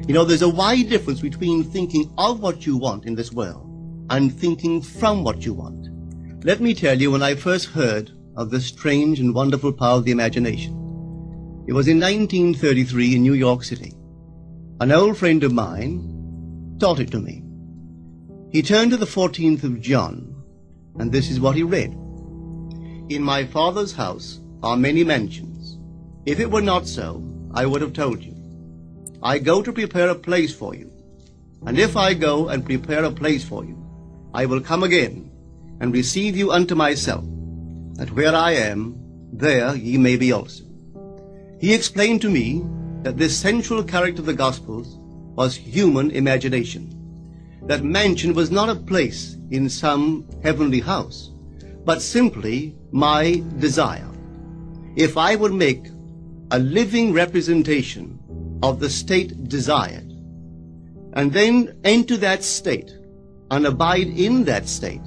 You know, there's a wide difference between thinking of what you want in this world and thinking from what you want. Let me tell you, when I first heard of the strange and wonderful power of the imagination, it was in 1933 in New York City. An old friend of mine taught it to me. He turned to the 14th of John, and this is what he read. In my Father's house are many mansions. If it were not so, I would have told you. I go to prepare a place for you. And if I go and prepare a place for you, I will come again and receive you unto myself, that where I am, there ye may be also. He explained to me that this central character of the Gospels was human imagination. That mansion was not a place in some heavenly house, but simply my desire. If I would make a living representation of the state desired, and then enter that state and abide in that state,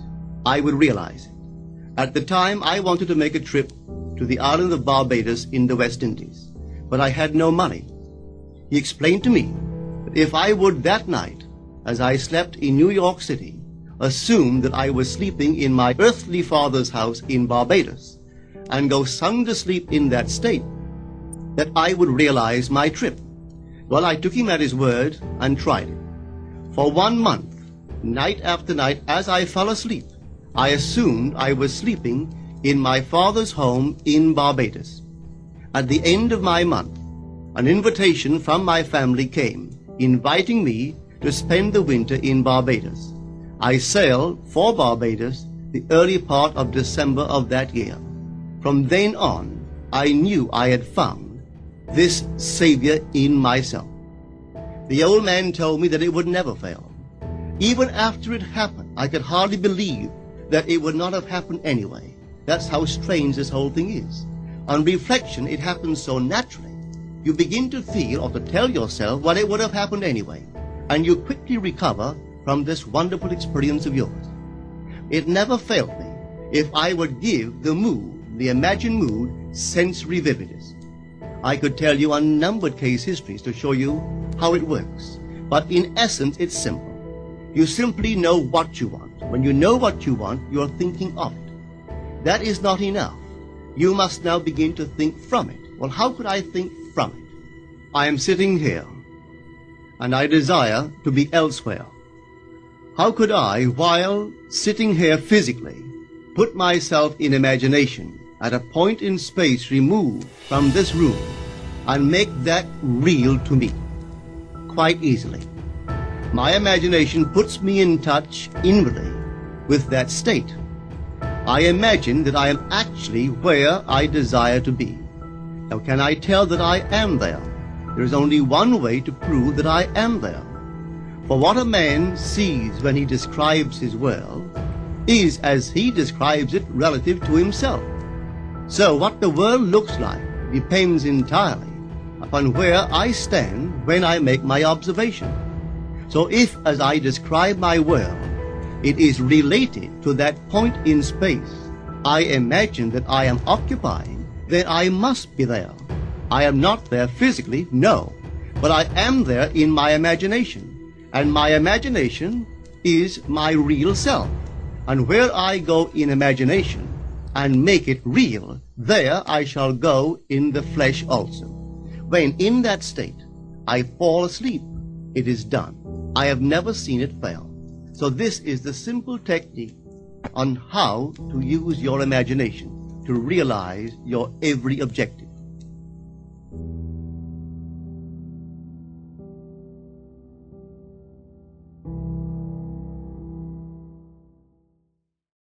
I would realize it. At the time, I wanted to make a trip to the island of Barbados in the West Indies, but I had no money. He explained to me that if I would that night, as I slept in New York City, assume that I was sleeping in my earthly father's house in Barbados, and go sound asleep in that state, that I would realize my trip. Well, I took him at his word and tried it. For 1 month, night after night, as I fell asleep, I assumed I was sleeping in my father's home in Barbados. At the end of my month, an invitation from my family came, inviting me to spend the winter in Barbados. I sailed for Barbados the early part of December of that year. From then on, I knew I had found this Savior in myself. The old man told me that it would never fail. Even after it happened, I could hardly believe that it would not have happened anyway. That's how strange this whole thing is. On reflection, it happens so naturally. You begin to feel or to tell yourself, well, it would have happened anyway, and you quickly recover from this wonderful experience of yours. It never failed me if I would give the mood, the imagined mood, sensory vividness. I could tell you unnumbered case histories to show you how it works, but in essence, it's simple. You simply know what you want. When you know what you want, you're thinking of it. That is not enough. You must now begin to think from it. Well, how could I think from it? I am sitting here, and I desire to be elsewhere. How could I, while sitting here physically, put myself in imagination at a point in space removed from this room and make that real to me? Quite easily. My imagination puts me in touch inwardly with that state. I imagine that I am actually where I desire to be. Now, can I tell that I am there? There is only one way to prove that I am there. For what a man sees when he describes his world is as he describes it relative to himself. So what the world looks like depends entirely upon where I stand when I make my observation. So if, as I describe my world, it is related to that point in space I imagine that I am occupying, then I must be there. I am not there physically, no, but I am there in my imagination. And my imagination is my real self. And where I go in imagination and make it real, there I shall go in the flesh also. When in that state I fall asleep, it is done. I have never seen it fail. So this is the simple technique on how to use your imagination to realize your every objective.